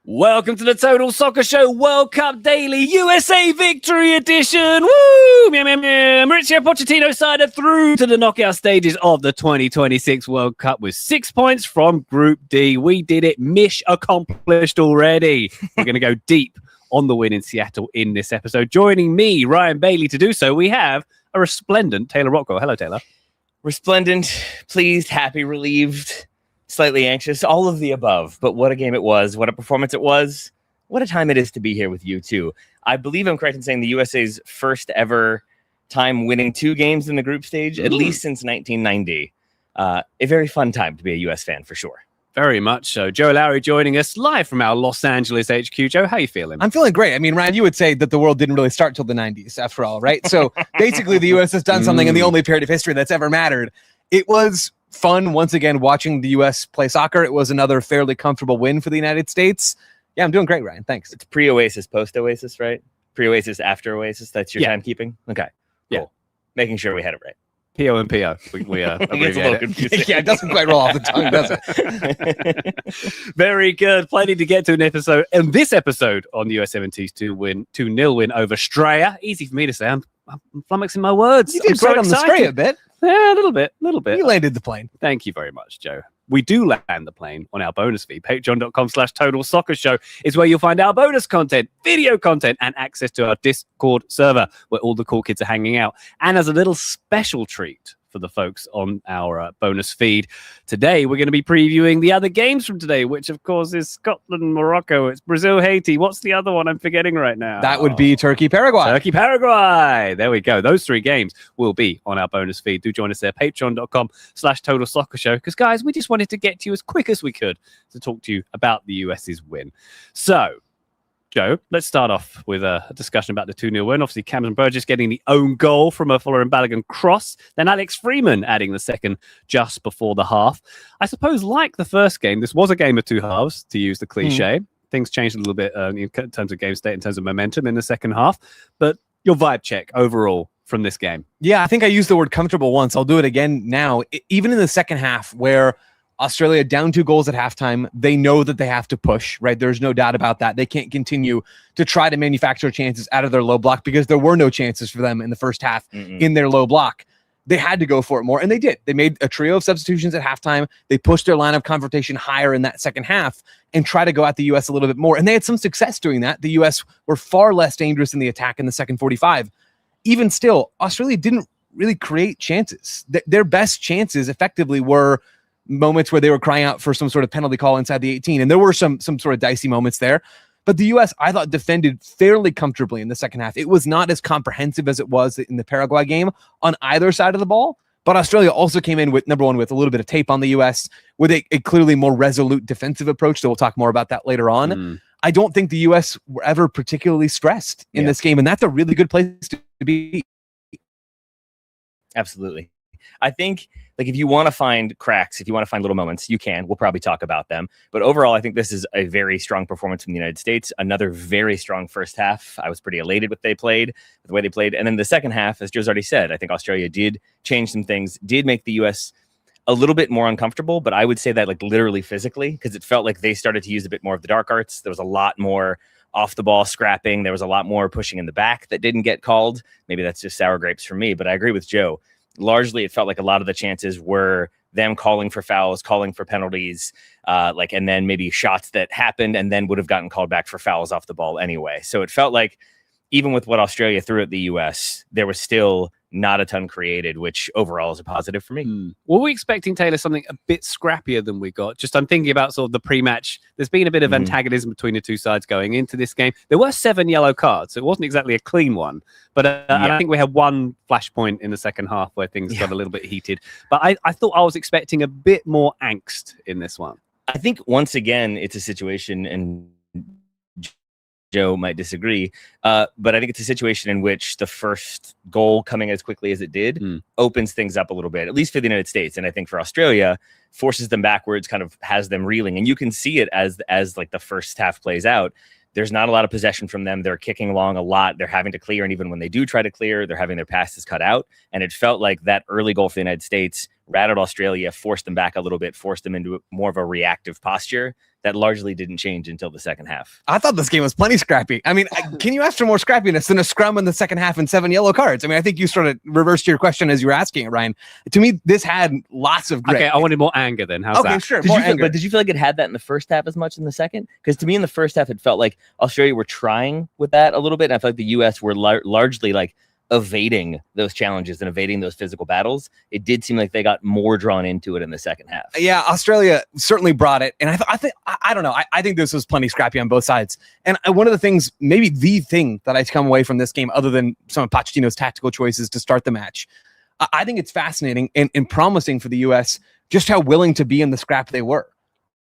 Welcome to the Total Soccer Show World Cup Daily USA Victory Edition. Woo! Mauricio Pochettino side are through to the knockout stages of the 2026 World Cup with 6 points from Group D. We did it. Mish accomplished already. We're going to go deep on the win in Seattle in this episode. Joining me, Ryan Bailey, to do so, we have a resplendent Taylor Rockwell. Hello, Taylor. Resplendent, pleased, happy, relieved, slightly anxious, all of the above. But what a game it was, what a performance it was, what a time it is to be here with you too. I believe I'm correct in saying the USA's first ever time winning 2 games in the group stage, at least since 1990. A very fun time to be a US fan for sure. Very much so. Joe Lowery joining us live from our Los Angeles HQ. Joe, how you feeling? I'm feeling great. I mean, Ryan, you would say that the world didn't really start till the 90s after all, right? So basically the US has done something in the only period of history that's ever mattered. It was fun once again watching the US play soccer. It was another fairly comfortable win for the United States. Yeah, I'm doing great, Ryan. Thanks. It's pre-Oasis, post-Oasis, right? Pre-Oasis, after Oasis. That's your timekeeping? Okay, cool. Yeah. Making sure we had it right. PO and PO. We It's a little confusing. Yeah, it doesn't quite roll off the tongue, does it? Very good. Plenty to get to in this episode on the USMNT's 2-0 win over Australia. Easy for me to say. I'm flummoxing my words. You did great on the Australia a bit. Yeah, a little bit. You landed the plane. Thank you very much, Joe. We do land the plane on our bonus feed. Patreon.com/Total Soccer Show is where you'll find our bonus content, video content, and access to our Discord server where all the cool kids are hanging out. And as a little special treat for the folks on our bonus feed, today we're going to be previewing the other games from today, which of course is Scotland, Morocco, it's Brazil, Haiti. What's the other one I'm forgetting right now? That would be Turkey, Paraguay. Turkey, Paraguay. There we go. Those 3 games will be on our bonus feed. Do join us there, patreon.com/Total Soccer Show. Because guys, we just wanted to get to you as quick as we could to talk to you about the US's win. So, Joe, let's start off with a discussion about the 2-0 win. Obviously, Cameron Burgess getting the own goal from a Fuller and Balogun cross. Then Alex Freeman adding the second just before the half. I suppose, like the first game, this was a game of 2 halves, to use the cliche. Things changed a little bit in terms of game state, in terms of momentum in the second half. But your vibe check overall from this game. Yeah, I think I used the word comfortable once. I'll do it again now. Even in the second half, where Australia down 2 goals at halftime, they know that they have to push, right? There's no doubt about that. They can't continue to try to manufacture chances out of their low block because there were no chances for them in the first half in their low block. They had to go for it more, and they did. They made a trio of substitutions at halftime. They pushed their line of confrontation higher in that second half and try to go at the U.S. a little bit more, and they had some success doing that. The U.S. were far less dangerous in the attack in the second 45. Even still, Australia didn't really create chances. Their best chances effectively were moments where they were crying out for some sort of penalty call inside the 18. And there were some sort of dicey moments there. But the U.S., I thought, defended fairly comfortably in the second half. It was not as comprehensive as it was in the Paraguay game on either side of the ball. But Australia also came in with, number one, with a little bit of tape on the U.S., with a clearly more resolute defensive approach. So we'll talk more about that later on. I don't think the U.S. were ever particularly stressed in this game. And that's a really good place to be. Absolutely. I think, like, if you want to find cracks, if you want to find little moments, you can. We'll probably talk about them. But overall, I think this is a very strong performance from the United States. Another very strong first half. I was pretty elated with the way they played. And then the second half, as Joe's already said, I think Australia did change some things, did make the U.S. a little bit more uncomfortable. But I would say that, like, literally physically, because it felt like they started to use a bit more of the dark arts. There was a lot more off the ball scrapping. There was a lot more pushing in the back that didn't get called. Maybe that's just sour grapes for me, but I agree with Joe. Largely, it felt like a lot of the chances were them calling for fouls, calling for penalties, and then maybe shots that happened and then would have gotten called back for fouls off the ball anyway. So it felt like even with what Australia threw at the U.S., there was still not a ton created, which overall is a positive for me. Were we expecting, Taylor, something a bit scrappier than we got? Just I'm thinking about sort of the pre-match. There's been a bit of antagonism between the 2 sides going into this game. There were 7 yellow cards, so it wasn't exactly a clean one. But I think we had one flashpoint in the second half where things got a little bit heated. But I thought I was expecting a bit more angst in this one. I think, once again, it's a situation, and Joe might disagree, but I think it's a situation in which the first goal coming as quickly as it did opens things up a little bit, at least for the United States. And I think for Australia, forces them backwards, kind of has them reeling. And you can see it as like the first half plays out. There's not a lot of possession from them. They're kicking along a lot. They're having to clear. And even when they do try to clear, they're having their passes cut out. And it felt like that early goal for the United States rattled Australia, forced them back a little bit, forced them into more of a reactive posture that largely didn't change until the second half. I thought this game was plenty scrappy. I mean, can you ask for more scrappiness than a scrum in the second half and 7 yellow cards? I mean, I think you sort of reversed your question as you were asking it, Ryan. To me, this had lots of grit. Okay, I wanted more anger then. How's that? Sure. But did you feel like it had that in the first half as much in the second? Because to me, in the first half, it felt like Australia were trying with that a little bit. And I feel like the U.S. were largely like evading those challenges and evading those physical battles. It did seem like they got more drawn into it in the second half. Yeah, Australia certainly brought it. And I don't know. I think this was plenty scrappy on both sides. And one of the things, maybe the thing that I come away from this game, other than some of Pochettino's tactical choices to start the match, I think it's fascinating and promising for the U.S. just how willing to be in the scrap they were.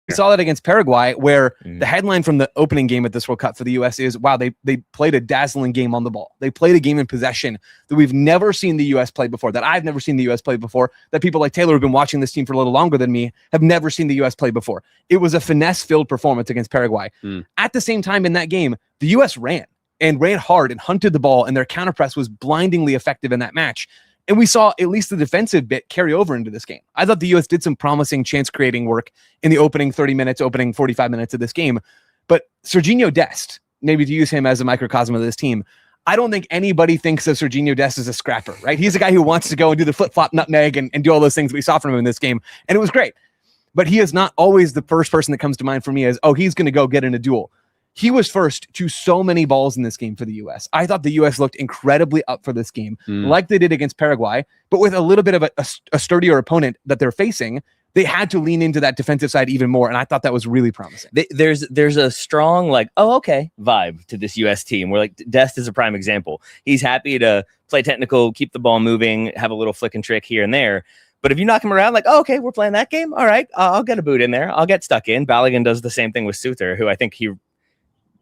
We saw that against Paraguay, where the headline from the opening game at this World Cup for the U.S. is, wow, they played a dazzling game on the ball. They played a game in possession that we've never seen the U.S. play before, that I've never seen the U.S. play before, that people like Taylor who've been watching this team for a little longer than me have never seen the U.S. play before. It was a finesse-filled performance against Paraguay. At the same time in that game, the U.S. ran hard and hunted the ball, and their counterpress was blindingly effective in that match. And we saw at least the defensive bit carry over into this game. I thought the U.S. did some promising chance-creating work in the opening 45 minutes of this game. But Sergiño Dest, maybe to use him as a microcosm of this team, I don't think anybody thinks of Sergiño Dest as a scrapper, right? He's a guy who wants to go and do the flip-flop nutmeg and do all those things we saw from him in this game. And it was great. But he is not always the first person that comes to mind for me as, oh, he's going to go get in a duel. He was first to so many balls in this game for the U.S. I thought the U.S. looked incredibly up for this game, like they did against Paraguay, but with a little bit of a sturdier opponent that they're facing, they had to lean into that defensive side even more, and I thought that was really promising. There's a strong, like, oh, okay, vibe to this U.S. team, where, like, Dest is a prime example. He's happy to play technical, keep the ball moving, have a little flick and trick here and there. But if you knock him around, like, oh, okay, we're playing that game, all right, I'll get a boot in there. I'll get stuck in. Balogun does the same thing with Suter, who I think he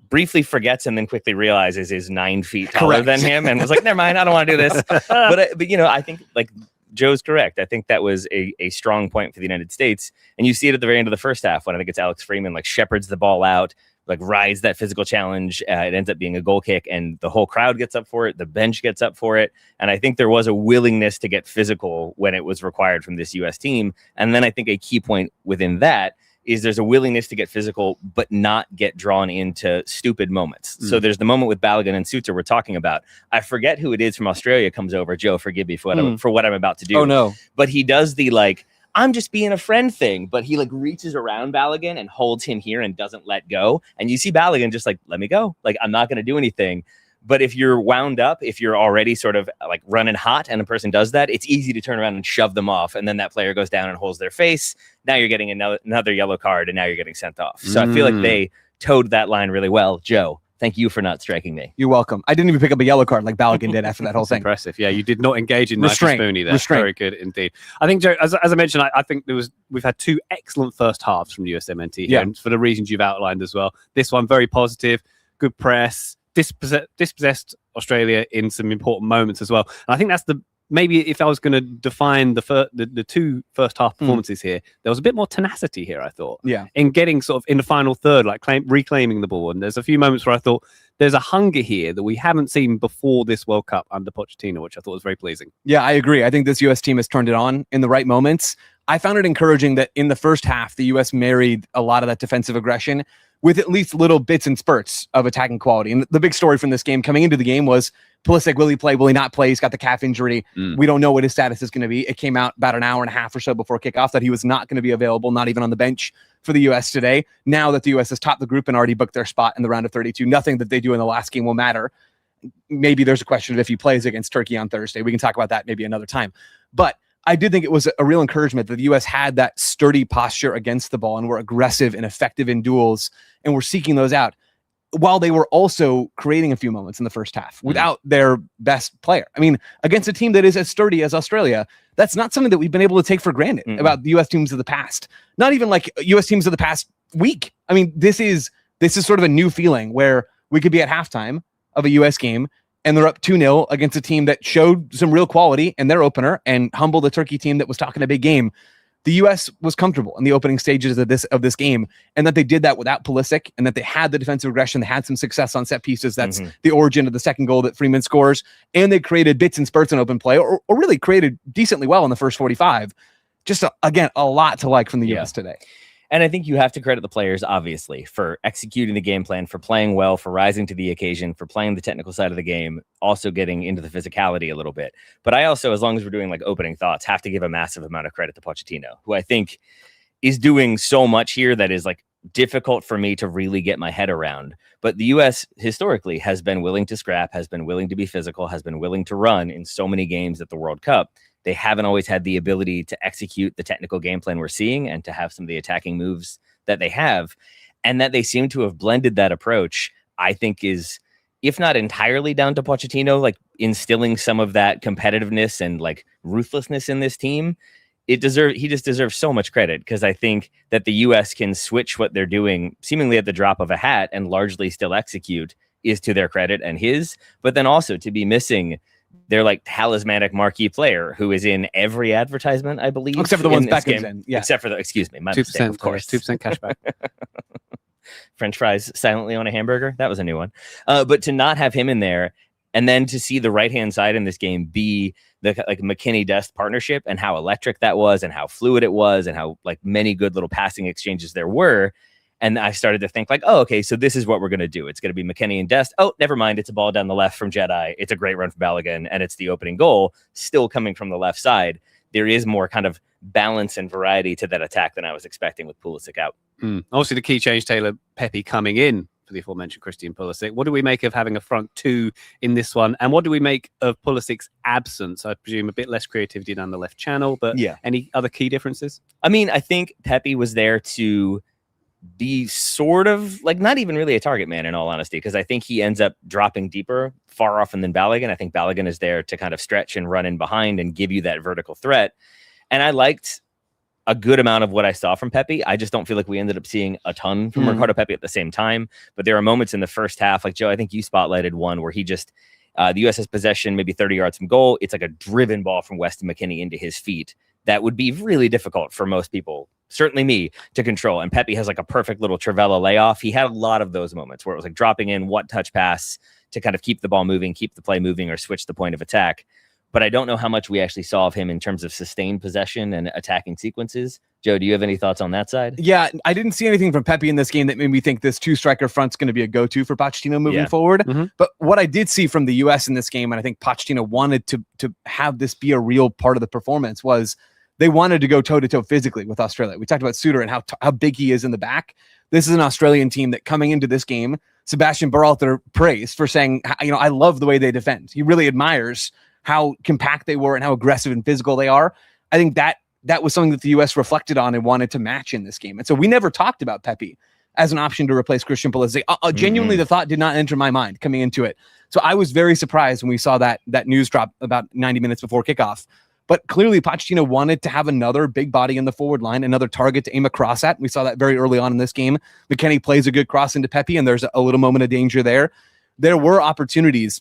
briefly forgets and then quickly realizes is 9 feet taller than him and was like, never mind, I don't want to do this. But you know, I think like Joe's correct. I think that was a strong point for the United States. And you see it at the very end of the first half when I think it's Alex Freeman, like shepherds the ball out, like rides that physical challenge. It ends up being a goal kick and the whole crowd gets up for it. The bench gets up for it. And I think there was a willingness to get physical when it was required from this U.S. team. And then I think a key point within that is there's a willingness to get physical, but not get drawn into stupid moments. So there's the moment with Balogun and Suter we're talking about. I forget who it is from Australia comes over. Joe, forgive me for what I'm about to do. Oh, no. But he does the, like, I'm just being a friend thing, but he, like, reaches around Balogun and holds him here and doesn't let go. And you see Balogun just like, let me go. Like, I'm not going to do anything. But if you're wound up, if you're already sort of like running hot and a person does that, it's easy to turn around and shove them off. And then that player goes down and holds their face. Now you're getting another yellow card and now you're getting sent off. So I feel like they towed that line really well. Joe, thank you for not striking me. You're welcome. I didn't even pick up a yellow card like Balogun did after that whole thing. Impressive. Yeah, you did not engage in Nice Spoony there. Restraint. Very good indeed. I think, Joe, as I mentioned, I think we've had 2 excellent first halves from USMNT here, Yeah. and for the reasons you've outlined as well. This one, very positive, good press, dispossessed Australia in some important moments as well. And I think that's maybe if I was going to define the 2 first half performances here, there was a bit more tenacity here, I thought. Yeah. In getting sort of in the final third, like reclaiming the ball. And there's a few moments where I thought there's a hunger here that we haven't seen before this World Cup under Pochettino, which I thought was very pleasing. Yeah, I agree. I think this U.S. team has turned it on in the right moments. I found it encouraging that in the first half, the U.S. married a lot of that defensive aggression with at least little bits and spurts of attacking quality. And the big story from this game coming into the game was Pulisic, will he play? Will he not play? He's got the calf injury. We don't know what his status is going to be. It came out about an hour and a half or so before kickoff that he was not going to be available, not even on the bench for the U.S. today. Now that the U.S. has topped the group and already booked their spot in the round of 32, nothing that they do in the last game will matter. Maybe there's a question of if he plays against Turkey on Thursday. We can talk about that maybe another time. But I did think it was a real encouragement that the U.S. had that sturdy posture against the ball and were aggressive and effective in duels and were seeking those out while they were also creating a few moments in the first half without their best player. I mean, against a team that is as sturdy as Australia, that's not something that we've been able to take for granted about the U.S. teams of the past. Not even like U.S. teams of the past week. I mean, this is sort of a new feeling where we could be at halftime of a U.S. game and they're up 2-0 against a team that showed some real quality in their opener and humbled a Turkey team that was talking a big game. The U.S. was comfortable in the opening stages of this game, and that they did that without Pulisic, and that they had the defensive aggression. They had some success on set pieces. That's the origin of the second goal that Freeman scores, and they created bits and spurts in open play, or really created decently well in the first 45. just again, a lot to like from the US today. And I think you have to credit the players, obviously, for executing the game plan, for playing well, for rising to the occasion, for playing the technical side of the game, also getting into the physicality a little bit. But I also, as long as we're doing like opening thoughts, have to give a massive amount of credit to Pochettino, who I think is doing so much here that is like difficult for me to really get my head around. But the US historically has been willing to scrap, has been willing to be physical, has been willing to run in so many games at the World Cup. They haven't always had the ability to execute the technical game plan we're seeing and to have some of the attacking moves that they have. And that they seem to have blended that approach, I think is, if not entirely down to Pochettino, like instilling some of that competitiveness and like ruthlessness in this team. He just deserves so much credit, because I think that the US can switch what they're doing seemingly at the drop of a hat and largely still execute is to their credit and his, but then also to be missing their like talismanic marquee player who is in every advertisement, I believe. Except for the ones Beckham's in. Yeah. Except for the, excuse me, my 2%, mistake, of course. 2% cashback. French fries silently on a hamburger. That was a new one. But to not have him in there, and then to see the right-hand side in this game be the like McKennie-Dest partnership and how electric that was and how fluid it was and how like many good little passing exchanges there were. And I started to think like, oh, okay, so this is what we're going to do. It's going to be McKennie and Dest. Oh, never mind. It's a ball down the left from Jedi. It's a great run from Balogun, and it's the opening goal still coming from the left side. There is more kind of balance and variety to that attack than I was expecting with Pulisic out. Obviously, the key change, Taylor, Pepe coming in for the aforementioned Christian Pulisic. What do we make of having a front two in this one? And what do we make of Pulisic's absence? I presume a bit less creativity down the left channel, but any other key differences? I mean, I think Pepe was there to be sort of like not even really a target man, in all honesty, because I think he ends up dropping deeper far often than Balogun. I think Balogun is there to kind of stretch and run in behind and give you that vertical threat. And I liked a good amount of what I saw from Pepe. I just don't feel like we ended up seeing a ton from Ricardo Pepe at the same time. But there are moments in the first half, like Joe, I think you spotlighted one where he just, the US has possession, maybe 30 yards from goal. It's like a driven ball from Weston McKennie into his feet. That would be really difficult for most people, certainly me, to control. And Pepe has like a perfect little Trivela layoff. He had a lot of those moments where it was like dropping in one touch pass to kind of keep the ball moving, keep the play moving, or switch the point of attack. But I don't know how much we actually saw of him in terms of sustained possession and attacking sequences. Joe, do you have any thoughts on that side? Yeah, I didn't see anything from Pepe in this game that made me think this two-striker front's going to be a go-to for Pochettino moving forward. But what I did see from the U.S. in this game, and I think Pochettino wanted to have this be a real part of the performance, was they wanted to go toe-to-toe physically with Australia. We talked about Suter and how big he is in the back. This is an Australian team that coming into this game, Sebastian Berhalter praised for saying, I love the way they defend. He really admires how compact they were and how aggressive and physical they are. I think that was something that the U.S. reflected on and wanted to match in this game. And so we never talked about Pepe as an option to replace Christian Pulisic. Genuinely, the thought did not enter my mind coming into it. So I was very surprised when we saw that news drop about 90 minutes before kickoff. But clearly, Pochettino wanted to have another big body in the forward line, another target to aim a cross at. We saw that very early on in this game. McKennie plays a good cross into Pepe, and there's a little moment of danger there. There were opportunities,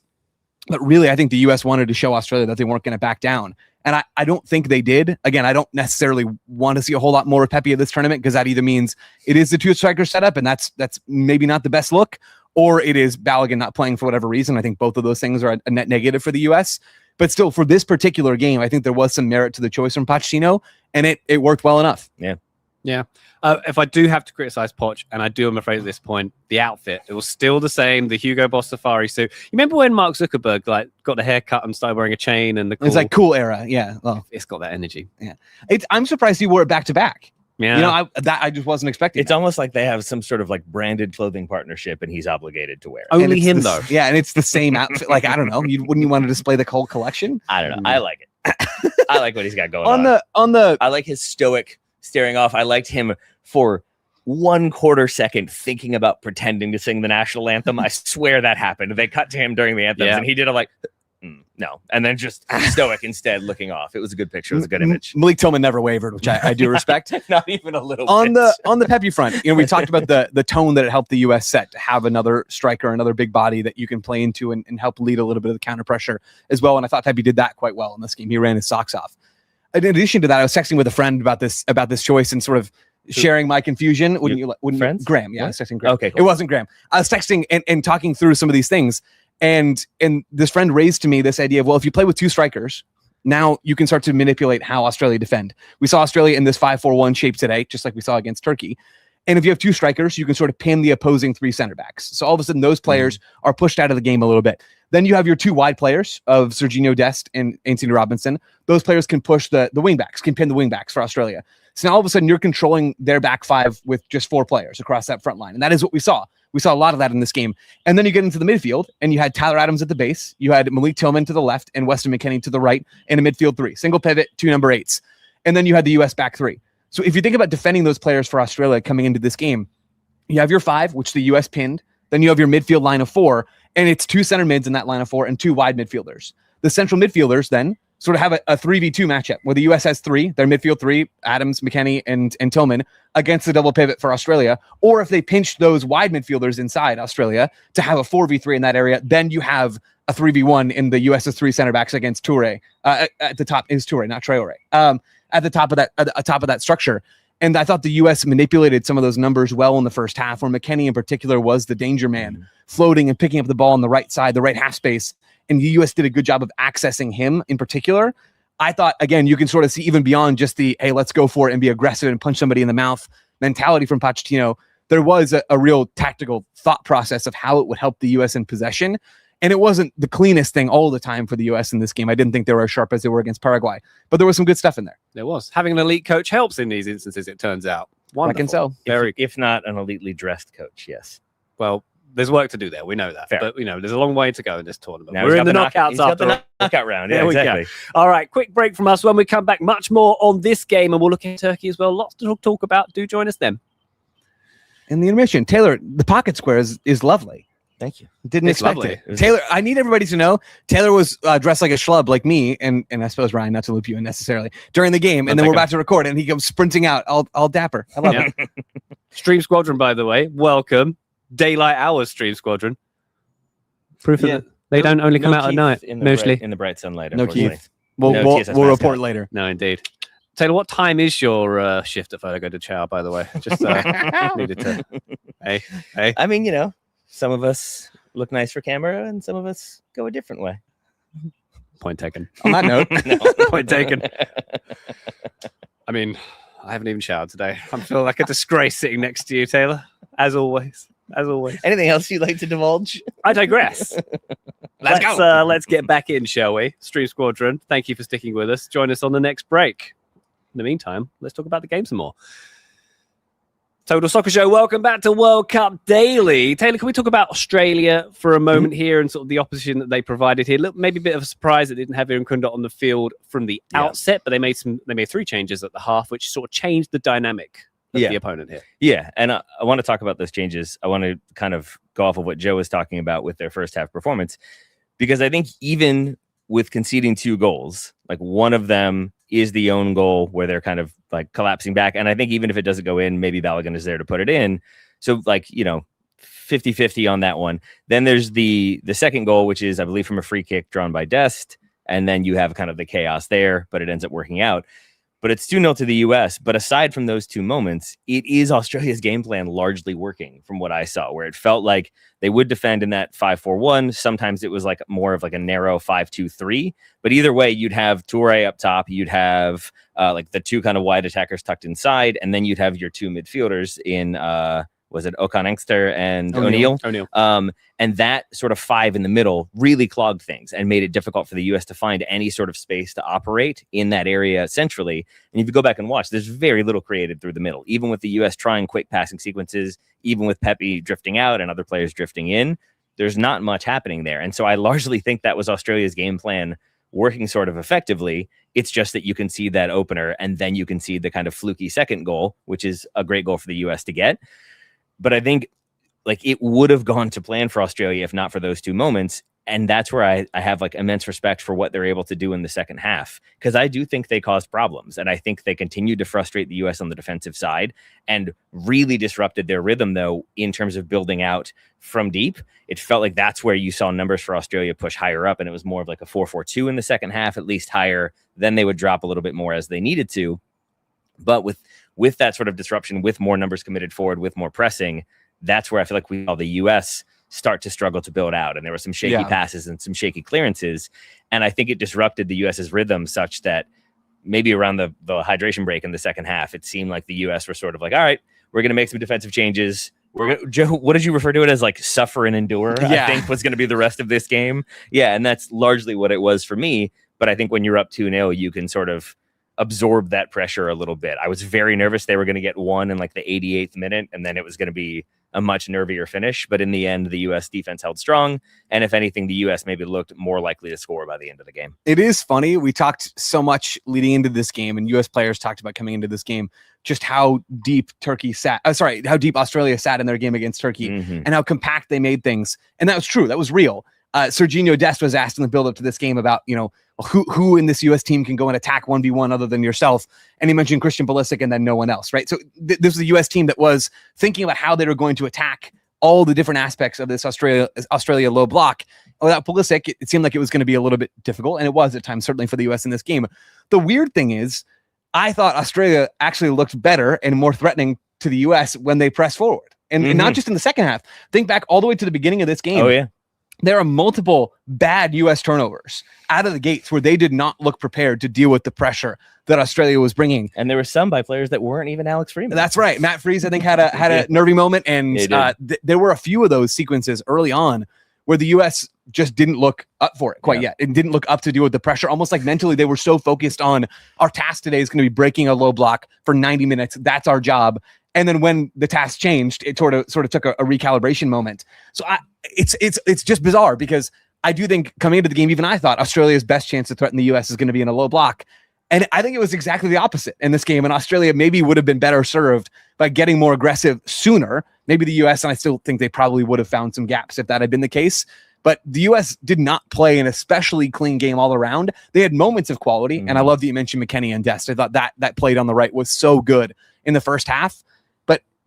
but really, I think the U.S. wanted to show Australia that they weren't going to back down. And I don't think they did. Again, I don't necessarily want to see a whole lot more of Pepe at this tournament, because that either means it is the two-striker setup, and that's maybe not the best look, or it is Balogun not playing for whatever reason. I think both of those things are a net negative for the U.S., but still, for this particular game, I think there was some merit to the choice from Pochettino, and it worked well enough. Yeah. If I do have to criticize Poch, and I do, I'm afraid at this point, the outfit, it was still the same, the Hugo Boss Safari suit. You remember when Mark Zuckerberg got the haircut and started wearing a chain and it's like cool era. Yeah. Well, it's got that energy. Yeah. I'm surprised he wore it back to back. Yeah. I just wasn't expecting. It's almost like they have some sort of like branded clothing partnership, and he's obligated to wear it. Only him though. Yeah, and it's the same outfit. Like, I don't know. Wouldn't you want to display the whole collection? I don't know. I like it. I like what he's got going on. I like his stoic staring off. I liked him for 1/4 second thinking about pretending to sing the national anthem. I swear that happened. They cut to him during the anthems, and he did a like. No, and then just stoic instead, looking off. It was a good picture. It was a good image. Malik Tillman never wavered, which I do respect. Not even a little. On the Pepe front, we talked about the tone that it helped the U.S. set to have another striker, another big body that you can play into and help lead a little bit of the counter pressure as well. And I thought Pepe did that quite well in this game. He ran his socks off. In addition to that, I was texting with a friend about this choice and sort of sharing my confusion. Wouldn't friends? Graham, yeah, I was texting Graham. Okay, cool. It wasn't Graham. I was texting and talking through some of these things. And this friend raised to me this idea of, well, if you play with two strikers, Now you can start to manipulate how Australia defend. We saw Australia in this 5-4-1 shape today, just like we saw against Turkey. And if you have two strikers, you can sort of pin the opposing three center backs. So all of a sudden, those players are pushed out of the game a little bit. Then you have your two wide players of Serginho Dest and Anthony Robinson. Those players can push the wing backs, can pin the wing backs for Australia. So now all of a sudden, you're controlling their back five with just four players across that front line. And that is what we saw. We saw a lot of that in this game. And then you get into the midfield, and you had Tyler Adams at the base. You had Malik Tillman to the left and Weston McKennie to the right in a midfield three. Single pivot, two number 8s. And then you had the U.S. back three. So if you think about defending those players for Australia coming into this game, you have your 5, which the U.S. pinned. Then you have your midfield line of 4, and it's 2 center mids in that line of 4 and 2 wide midfielders. The central midfielders then sort of have a 3v2 matchup where the U.S. has 3, their midfield 3, Adams, McKennie, and Tillman, against the double pivot for Australia. Or if they pinch those wide midfielders inside Australia to have a 4v3 in that area, then you have a 3v1 in the U.S.'s 3 center backs against Toure. At the top is Toure, not Traore. At the top of that structure. And I thought the U.S. manipulated some of those numbers well in the first half, where McKennie in particular was the danger man, floating and picking up the ball on the right side, the right half space. And the U.S. did a good job of accessing him in particular. I thought, again, you can sort of see even beyond just the, hey, let's go for it and be aggressive and punch somebody in the mouth mentality from Pochettino. There was a real tactical thought process of how it would help the U.S. in possession. And it wasn't the cleanest thing all the time for the U.S. in this game. I didn't think they were as sharp as they were against Paraguay, but there was some good stuff in there. There was. Having an elite coach helps in these instances, it turns out. Wonderful. I can tell. If not an elitely dressed coach, yes. Well, there's work to do there. We know that. Fair. But, there's a long way to go in this tournament. Now We're in the knockouts he's got after the knockout round. Yeah, There we go. exactly. All right, quick break from us. When we come back, much more on this game, and we'll look at Turkey as well. Lots to talk about. Do join us then. In the intermission, Taylor, the pocket square is lovely. Thank you. Didn't It's expect lovely. it. Taylor, I need everybody to know, Taylor was dressed like a schlub like me, and I suppose, Ryan, not to loop you in necessarily, during the game, and then we're about to record, and he comes sprinting out, all dapper. I love it. Stream Squadron, by the way, welcome. Daylight Hours Stream Squadron. Proof of that they don't only come out at night, mostly. In the bright sunlight, No unfortunately. Keith. We'll TSS report mascot. later. No, indeed. Taylor, what time is your shift at Photo Go to Chow, by the way? Just needed to. Hey. I mean, some of us look nice for camera and some of us go a different way. Point taken. On that note, Point taken. I mean, I haven't even showered today. I feel like a disgrace sitting next to you, Taylor. As always. Anything else you'd like to divulge? I digress. Let's get back in, shall we? Stream Squadron, thank you for sticking with us. Join us on the next break. In the meantime, let's talk about the game some more. Total Soccer Show, welcome back to World Cup Daily. Taylor, can we talk about Australia for a moment here and sort of the opposition that they provided here? Look, maybe a bit of a surprise that they didn't have Iran Kunda on the field from the outset, but they made 3 changes at the half, which sort of changed the dynamic of the opponent here. Yeah, and I want to talk about those changes. I want to kind of go off of what Joe was talking about with their first half performance, because I think even with conceding 2 goals, like one of them is the own goal where they're kind of like collapsing back. And I think even if it doesn't go in, maybe Balogun is there to put it in. So 50-50 on that one. Then there's the second goal, which is, I believe, from a free kick drawn by Dest. And then you have kind of the chaos there, but it ends up working out. But it's 2-0 to the U.S. But aside from those 2 moments, it is Australia's game plan largely working from what I saw, where it felt like they would defend in that 5-4-1. Sometimes it was like more of like a narrow 5-2-3. But either way, you'd have Toure up top. You'd have like the 2 kind of wide attackers tucked inside. And then you'd have your 2 midfielders in, was it Okan Engster and O'Neill? And that sort of 5 in the middle really clogged things and made it difficult for the U.S. to find any sort of space to operate in that area centrally. And if you go back and watch, there's very little created through the middle, even with the U.S. trying quick passing sequences, even with Pepe drifting out and other players drifting in, there's not much happening there. And so I largely think that was Australia's game plan working sort of effectively. It's just that you can see that opener and then you can see the kind of fluky second goal, which is a great goal for the U.S. to get. But I think like it would have gone to plan for Australia if not for those 2 moments. And that's where I have like immense respect for what they're able to do in the second half, because I do think they caused problems. And I think they continued to frustrate the U.S. on the defensive side and really disrupted their rhythm, though, in terms of building out from deep. It felt like that's where you saw numbers for Australia push higher up. And it was more of like a 4-4-2 in the second half, at least higher. Then they would drop a little bit more as they needed to. But with that sort of disruption, with more numbers committed forward, with more pressing, that's where I feel like we saw the U.S. start to struggle to build out. And there were some shaky passes and some shaky clearances. And I think it disrupted the US's rhythm such that maybe around the hydration break in the second half, it seemed like the US were sort of like, all right, we're going to make some defensive changes. Joe, what did you refer to it as? Like suffer and endure, I think was going to be the rest of this game. Yeah, and that's largely what it was for me. But I think when you're up 2-0, you can sort of absorb that pressure a little bit. I was very nervous they were going to get one in like the 88th minute, and then it was going to be a much nervier finish. But in the end, the U.S. defense held strong. And if anything, the U.S. maybe looked more likely to score by the end of the game. It is funny. We talked so much leading into this game, and U.S. players talked about coming into this game, just how deep how deep Australia sat in their game against Turkey and how compact they made things. And that was true. That was real. Serginho Dest was asked in the build-up to this game about, who in this U.S. team can go and attack 1v1 other than yourself. And he mentioned Christian Pulisic and then no one else, right? So this was a U.S. team that was thinking about how they were going to attack all the different aspects of this Australia low block. Without Pulisic, it seemed like it was going to be a little bit difficult, and it was at times, certainly for the U.S. in this game. The weird thing is, I thought Australia actually looked better and more threatening to the U.S. when they pressed forward. And not just in the second half. Think back all the way to the beginning of this game. Oh, yeah. There are multiple bad U.S. turnovers out of the gates where they did not look prepared to deal with the pressure that Australia was bringing. And there were some by players that weren't even Alex Freeman. That's right. Matt Freese, I think, had a nervy moment. And there were a few of those sequences early on where the U.S. just didn't look up for it quite yet. It didn't look up to deal with the pressure. Almost like mentally they were so focused on our task today is going to be breaking a low block for 90 minutes. That's our job. And then when the task changed, it sort of took a recalibration moment. So it's just bizarre because I do think coming into the game, even I thought Australia's best chance to threaten the U.S. is going to be in a low block. And I think it was exactly the opposite in this game. And Australia maybe would have been better served by getting more aggressive sooner. Maybe the U.S., and I still think they probably would have found some gaps if that had been the case. But the U.S. did not play an especially clean game all around. They had moments of quality. And I love that you mentioned McKennie and Dest. I thought that played on the right was so good in the first half.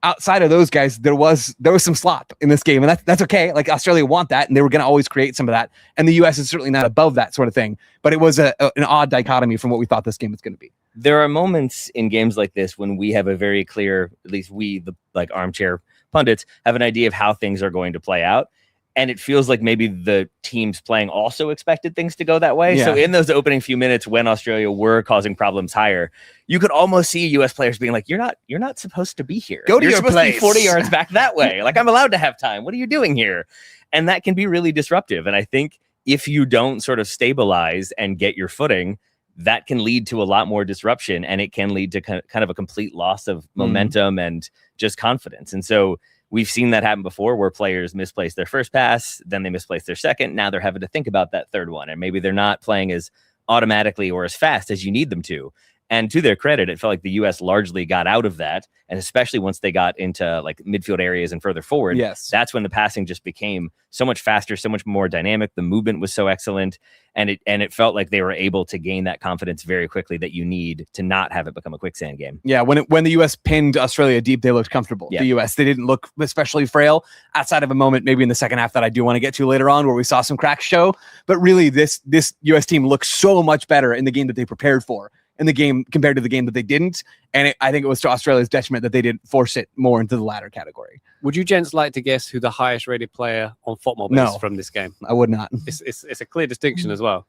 Outside of those guys, there was some slop in this game, and that's okay. Like Australia want that, and they were going to always create some of that. And the U.S. is certainly not above that sort of thing. But it was an odd dichotomy from what we thought this game was going to be. There are moments in games like this when we have a very clear, at least we, the armchair pundits, have an idea of how things are going to play out. And it feels like maybe the teams playing also expected things to go that way. Yeah. So in those opening few minutes when Australia were causing problems higher, you could almost see U.S. players being like, you're not supposed to be here. Go to your place. You're supposed to be 40 yards back that way. Like, I'm allowed to have time. What are you doing here? And that can be really disruptive. And I think if you don't sort of stabilize and get your footing, that can lead to a lot more disruption. And it can lead to kind of a complete loss of momentum and just confidence. And so we've seen that happen before where players misplace their first pass, then they misplace their second. Now they're having to think about that third one. And maybe they're not playing as automatically or as fast as you need them to. And to their credit, it felt like the U.S. largely got out of that. And especially once they got into like midfield areas and further forward, that's when the passing just became so much faster, so much more dynamic. The movement was so excellent. And it felt like they were able to gain that confidence very quickly that you need to not have it become a quicksand game. Yeah, when the U.S. pinned Australia deep, they looked comfortable. Yeah. The U.S., they didn't look especially frail outside of a moment maybe in the second half that I do want to get to later on where we saw some cracks show. But really, this U.S. team looked so much better in the game that they prepared for in the game compared to the game that they didn't. And I think it was to Australia's detriment that they didn't force it more into the latter category. Would you gents like to guess who the highest rated player on FOTMob is from this game? I would not. It's a clear distinction as well.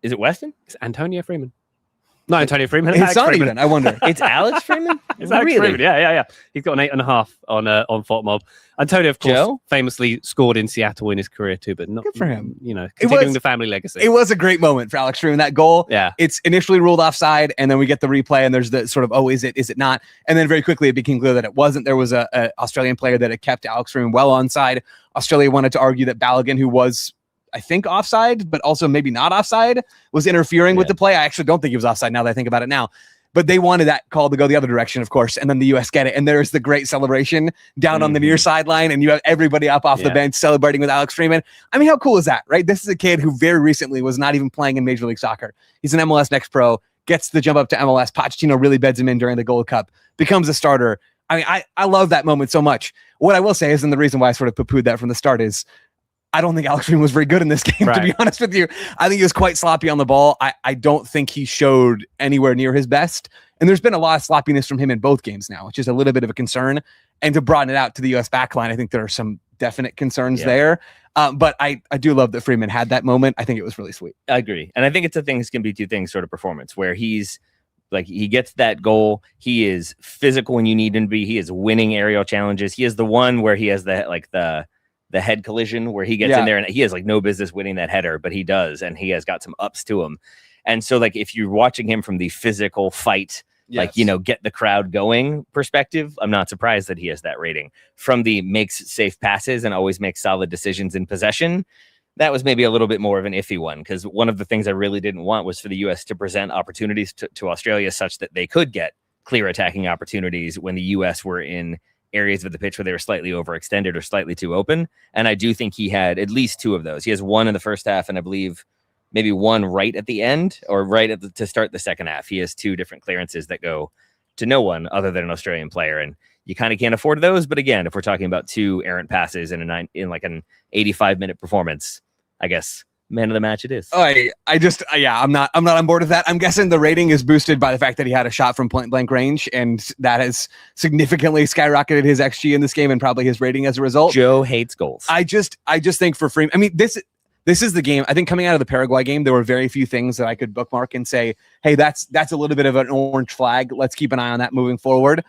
Is it Weston? It's Antonio Freeman. Not Antonio Freeman. It's not even. I wonder. It's Alex Freeman? It's Alex Freeman. Yeah. He's got an 8.5 on FOTMob. Antonio, of course, famously scored in Seattle in his career too, but not good for him. Continuing the family legacy. It was a great moment for Alex Freeman. That goal. Yeah. It's initially ruled offside, and then we get the replay, and there's the sort of, is it not? And then very quickly it became clear that it wasn't. There was a Australian player that had kept Alex Freeman well onside. Australia wanted to argue that Balogun, who was, I think, offside, but also maybe not offside, was interfering with the play. I actually don't think he was offside now that I think about it now. But they wanted that call to go the other direction, of course, and then the U.S. get it. And there's the great celebration down on the near sideline, and you have everybody up off the bench celebrating with Alex Freeman. I mean, how cool is that, right? This is a kid who very recently was not even playing in Major League Soccer. He's an MLS Next Pro, gets the jump up to MLS. Pochettino really beds him in during the Gold Cup, becomes a starter. I mean, I love that moment so much. What I will say is, and the reason why I sort of poo-pooed that from the start is, I don't think Alex Freeman was very good in this game, to be honest with you. I think he was quite sloppy on the ball. I don't think he showed anywhere near his best. And there's been a lot of sloppiness from him in both games now, which is a little bit of a concern. And to broaden it out to the U.S. backline, I think there are some definite concerns there. But I do love that Freeman had that moment. I think it was really sweet. I agree. And I think it's a thing, it's going to be two things sort of performance where he's like, he gets that goal. He is physical when you need him to be. He is winning aerial challenges. He is the one where he has the head collision where he gets in there and he has like no business winning that header, but he does. And he has got some ups to him. And so like, if you're watching him from the physical fight, like, you know, get the crowd going perspective, I'm not surprised that he has that rating. From the makes safe passes and always makes solid decisions in possession, that was maybe a little bit more of an iffy one, because one of the things I really didn't want was for the U.S. to present opportunities to Australia such that they could get clear attacking opportunities when the U.S. were in areas of the pitch where they were slightly overextended or slightly too open. And I do think he had at least two of those. He has one in the first half, and I believe maybe one right at the end or right at to start the second half. He has two different clearances that go to no one other than an Australian player. And you kind of can't afford those. But again, if we're talking about two errant passes in like an 85-minute performance, I guess man of the match it is. I'm not on board with that. I'm guessing the rating is boosted by the fact that he had a shot from point blank range, and that has significantly skyrocketed his XG in this game and probably his rating as a result. Joe hates goals. I just think for Freeman, I mean, this is the game. I think coming out of the Paraguay game, there were very few things that I could bookmark and say, hey, that's a little bit of an orange flag. Let's keep an eye on that moving forward.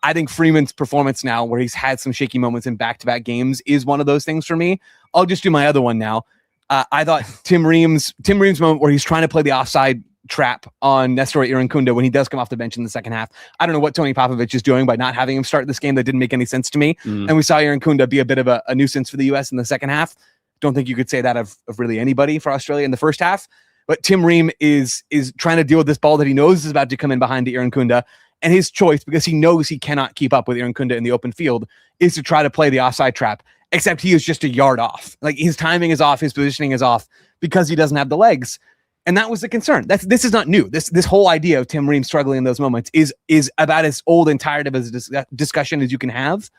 I think Freeman's performance now, where he's had some shaky moments in back-to-back games, is one of those things for me. I'll just do my other one now. I thought Tim Ream's moment where he's trying to play the offside trap on Nestor Irankunda when he does come off the bench in the second half. I don't know what Tony Popovich is doing by not having him start this game. That didn't make any sense to me. And we saw Irankunda be a bit of a nuisance for the U.S. in the second half. Don't think you could say that of really anybody for Australia in the first half. But Tim Ream is trying to deal with this ball that he knows is about to come in behind to Irankunda. And his choice, because he knows he cannot keep up with Irankunda in the open field, is to try to play the offside trap. Except he is just a yard off. Like, his timing is off, his positioning is off because he doesn't have the legs. And that was the concern. This is not new. This whole idea of Tim Ream struggling in those moments is about as old and tired of a discussion as you can have.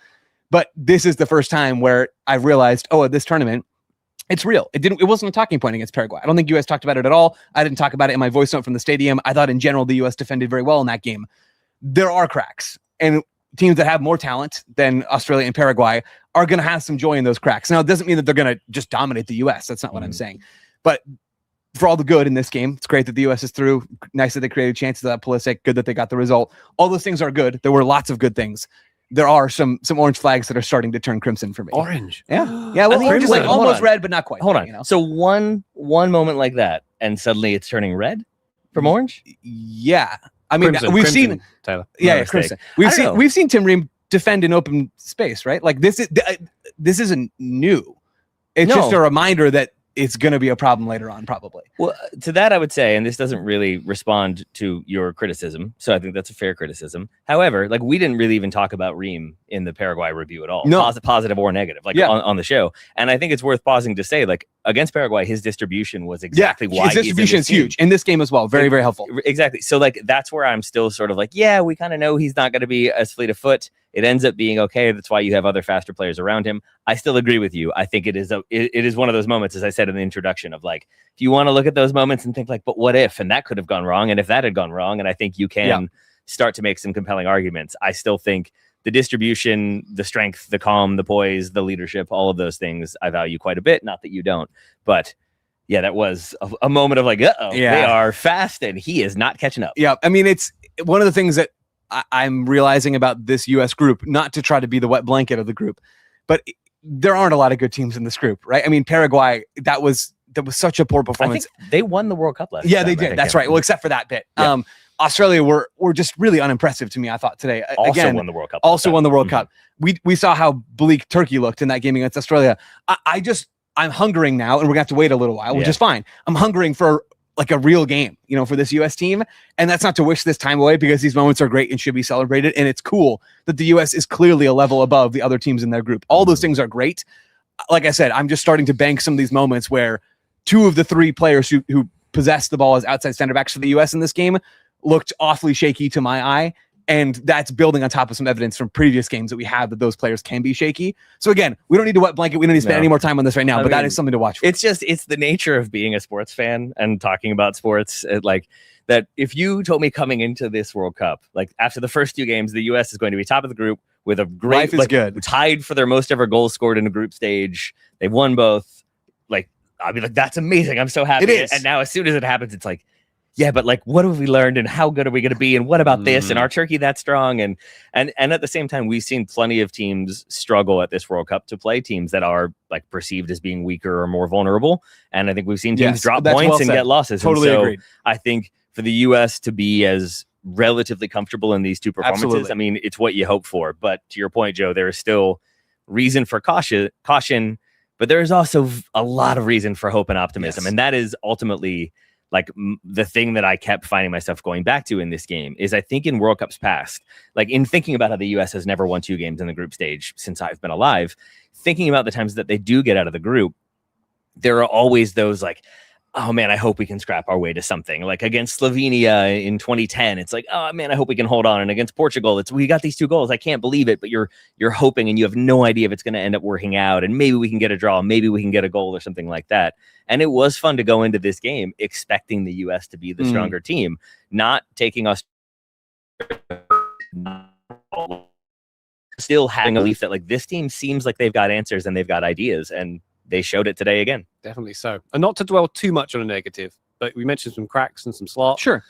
But this is the first time where I realized, at this tournament, it's real. It wasn't a talking point against Paraguay. I don't think U.S. talked about it at all. I didn't talk about it in my voice note from the stadium. I thought in general the U.S. defended very well in that game. There are cracks, and teams that have more talent than Australia and Paraguay are going to have some joy in those cracks. Now, it doesn't mean that they're going to just dominate the U.S. That's not what I'm saying. But for all the good in this game, it's great that the U.S. is through. Nice that they created chances at Pulisic. Good that they got the result. All those things are good. There were lots of good things. There are some orange flags that are starting to turn crimson for me. Orange? Yeah. Well, I mean, orange is like hold almost on. red, but not quite. Hold on. You know? So one moment like that, and suddenly it's turning red from orange? Yeah. I mean, we've Crimson, seen Taylor. crimson. We've We've seen Tim Ream defend in open space, right? Like, this isn't new. It's just a reminder that it's going to be a problem later on, probably. Well, to that I would say, and this doesn't really respond to your criticism, so I think that's a fair criticism. However, like, we didn't really even talk about Ream in the Paraguay review at all, positive or negative, on the show. And I think it's worth pausing to say, like, against Paraguay, his distribution was exactly why his distribution is huge in this game as well. Very, very helpful. Exactly. So, like, that's where I'm still sort of like, yeah, we kind of know he's not going to be as fleet of foot. It ends up being okay. That's why you have other faster players around him. I still agree with you. I think it is one of those moments, as I said in the introduction, of like, if you want to look at those moments and think like, but what if, and that could have gone wrong, and if that had gone wrong, and I think you can start to make some compelling arguments. I still think the distribution, the strength, the calm, the poise, the leadership, all of those things I value quite a bit. Not that you don't, but yeah, that was a moment of like, they are fast and he is not catching up. Yeah. I mean, it's one of the things that I'm realizing about this U.S. group, not to try to be the wet blanket of the group, but there aren't a lot of good teams in this group, right? I mean, Paraguay, that was such a poor performance. I think they won the World Cup last year. Yeah, they did. That's right. Well, except for that bit. Yeah. Australia were just really unimpressive to me, I thought, today. Also won the World Cup. Won the World Cup. We saw how bleak Turkey looked in that game against Australia. I'm hungering now, and we're going to have to wait a little while, which is fine. I'm hungering for like a real game, for this U.S. team. And that's not to wish this time away, because these moments are great and should be celebrated. And it's cool that the U.S. is clearly a level above the other teams in their group. All those things are great. Like I said, I'm just starting to bank some of these moments where two of the three players who possessed the ball as outside center backs for the U.S. in this game looked awfully shaky to my eye. And that's building on top of some evidence from previous games that we have that those players can be shaky. So again, we don't need to wet blanket. We don't need to spend any more time on this right now, but that is something to watch for. It's the nature of being a sports fan and talking about sports. Like, that if you told me coming into this World Cup, like after the first two games, the U.S. is going to be top of the group, with a great, Life is good. Tied for their most ever goals scored in a group stage. They've won both. Like, I'll be like, that's amazing. I'm so happy. It is. And now as soon as it happens, it's like, yeah, but like, what have we learned and how good are we going to be? And what about this? And our Turkey that strong? And at the same time, we've seen plenty of teams struggle at this World Cup to play teams that are like perceived as being weaker or more vulnerable. And I think we've seen teams drop points and get losses. Totally and so agreed. I think for the U.S. to be as relatively comfortable in these two performances, Absolutely. I mean, it's what you hope for. But to your point, Joe, there is still reason for caution, but there is also a lot of reason for hope and optimism. Yes. And that is ultimately like the thing that I kept finding myself going back to in this game is I think in World Cups past, like in thinking about how the U.S. has never won 2 games in the group stage since I've been alive, thinking about the times that they do get out of the group, there are always those like, oh man, I hope we can scrap our way to something. Like against Slovenia in 2010, it's like, oh man, I hope we can hold on. And against Portugal, it's we got these 2 goals. I can't believe it, but you're hoping and you have no idea if it's going to end up working out. And maybe we can get a draw, maybe we can get a goal or something like that. And it was fun to go into this game expecting the U.S. to be the stronger team, not taking us still having a belief that like this team seems like they've got answers and they've got ideas, and they showed it today again. Definitely so. And not to dwell too much on a negative, but we mentioned some cracks and some slots. Sure.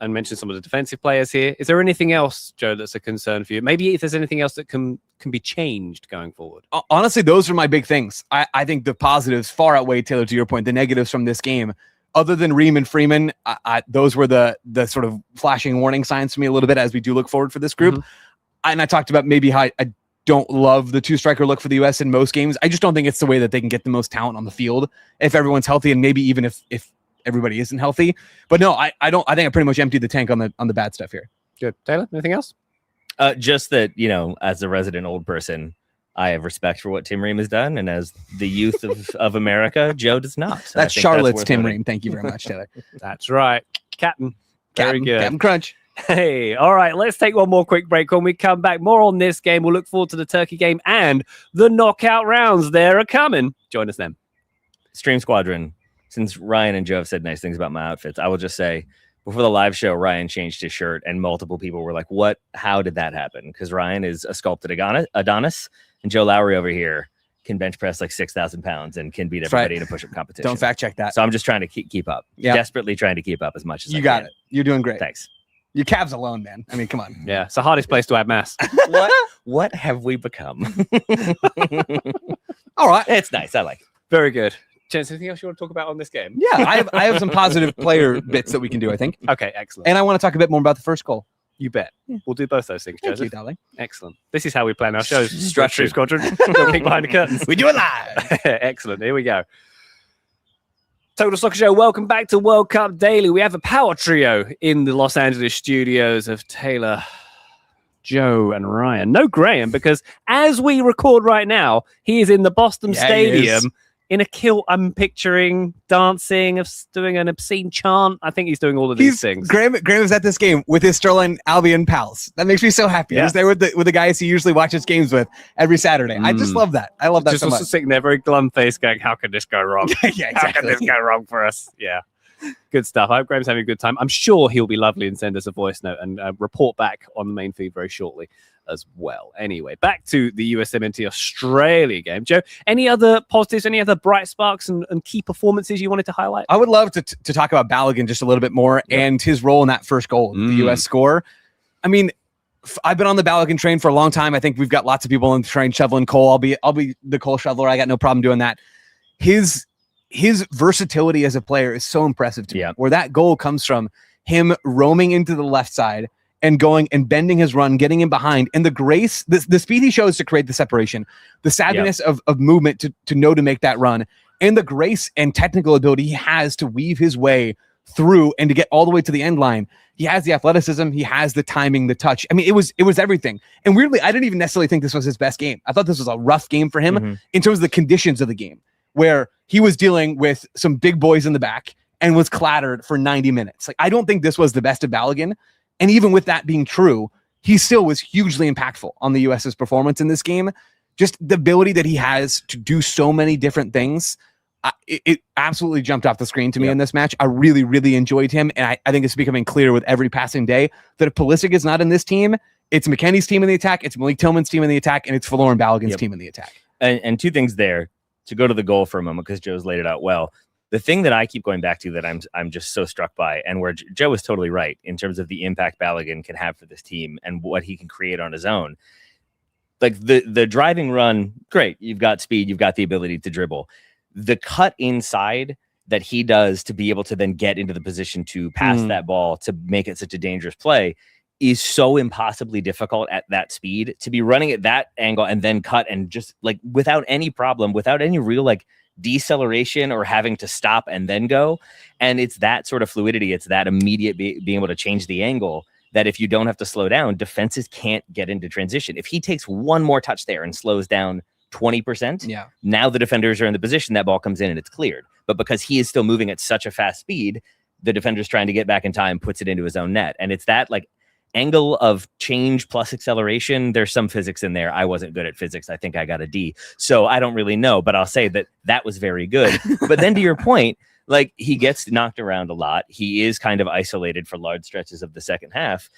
And mentioned some of the defensive players here. Is there anything else, Joe, that's a concern for you? Maybe if there's anything else that can be changed going forward. Honestly, those are my big things. I think the positives far outweigh, Taylor, to your point, the negatives from this game. Other than Ream and Freeman, those were the sort of flashing warning signs to me a little bit as we do look forward for this group. And I talked about maybe how I don't love the 2-striker look for the U.S. in most games. I just don't think it's the way that they can get the most talent on the field if everyone's healthy, and maybe even if everybody isn't healthy. But no, I don't. I think I pretty much emptied the tank on the bad stuff here. Good. Taylor, anything else? Just that, as a resident old person, I have respect for what Tim Ream has done, and as the youth of America, Joe does not. So That's Charlotte's Tim Ream. Thank you very much, Taylor. That's right. Captain. Very good. Captain Crunch. Hey, all right, let's take one more quick break. When we come back, more on this game. We'll look forward to the Turkey game and the knockout rounds. They're coming. Join us then. Stream Squadron, since Ryan and Joe have said nice things about my outfits, I will just say, before the live show, Ryan changed his shirt, and multiple people were like, what? How did that happen? Because Ryan is a sculpted Adonis, and Joe Lowery over here can bench press like 6,000 pounds and can beat everybody in a push-up competition. Don't fact check that. So I'm just trying to keep up. Yeah. Desperately trying to keep up as much as I You got can. it. You're doing great. Thanks. Your calves alone, man. I mean, come on. Yeah, it's the hardest place to add mass. What have we become? All right. It's nice. I like it. Very good. Chance, anything else you want to talk about on this game? Yeah, I have some positive player bits that we can do, I think. Okay, excellent. And I want to talk a bit more about the first goal. You bet. We'll do both those things, Thank you, Joseph. darling. Excellent. This is how we plan our shows. Structured. Squadron. Don't peek behind the curtains. We do it live. Excellent. Here we go. Total Soccer Show. Welcome back to World Cup Daily. We have a power trio in the Los Angeles studios of Taylor, Joe, and Ryan. No Graham, because as we record right now, he is in the Boston Stadium in a kilt. I'm picturing dancing, doing an obscene chant. I think he's doing all of these things. Graham is at this game with his Sterling Albion pals. That makes me so happy. Yeah. He's there with the guys he usually watches games with every Saturday. I just love that. I love that Just so also much. sitting there, very glum face, going, "How could this go wrong? Yeah, How could this exactly. go wrong for us?" Yeah. Good stuff. I hope Graham's having a good time. I'm sure he'll be lovely and send us a voice note and report back on the main feed very shortly as well. Anyway, back to the USMNT Australia game. Joe, any other positives, any other bright sparks and key performances you wanted to highlight? I would love to talk about Balogun just a little bit more and his role in that first goal, the U.S. score. I mean, I've been on the Balogun train for a long time. I think we've got lots of people on the train shoveling coal. I'll be the coal shoveler. I got no problem doing that. His versatility as a player is so impressive to me. Where that goal comes from him roaming into the left side and going and bending his run, getting in behind, and the grace, the speed he shows to create the separation, the savviness of movement to know to make that run, and the grace and technical ability he has to weave his way through and to get all the way to the end line. He has the athleticism, he has the timing, the touch. I mean, it was everything. And weirdly, I didn't even necessarily think this was his best game. I thought this was a rough game for him in terms of the conditions of the game, where he was dealing with some big boys in the back and was clattered for 90 minutes. Like, I don't think this was the best of Balogun. And even with that being true, he still was hugely impactful on the US's performance in this game. Just the ability that he has to do so many different things. It absolutely jumped off the screen to me in this match. I really, really enjoyed him. And I think it's becoming clear with every passing day that if Pulisic is not in this team, It's McKennie's team in the attack, it's Malik Tillman's team in the attack, and it's Folarin Balogun's team in the attack. And two things there, to go to the goal for a moment, because Joe's laid it out well. The thing that I keep going back to that I'm just so struck by, and where Joe is totally right in terms of the impact Balogun can have for this team and what he can create on his own. Like the driving run, great. You've got speed, you've got the ability to dribble. The cut inside that he does to be able to then get into the position to pass that ball to make it such a dangerous play is so impossibly difficult at that speed. To be running at that angle and then cut and just like without any problem, without any real like deceleration or having to stop and then go. And it's that sort of fluidity. It's that immediate being able to change the angle that if you don't have to slow down, defenses can't get into transition. If he takes one more touch there and slows down 20%, now the defenders are in the position, that ball comes in and it's cleared. But because he is still moving at such a fast speed, the defender's trying to get back in time, puts it into his own net. And it's that like angle of change plus acceleration. There's some physics in there. I wasn't good at physics. I think I got a D. So I don't really know, but I'll say that was very good. But then to your point, like he gets knocked around a lot. He is kind of isolated for large stretches of the second half.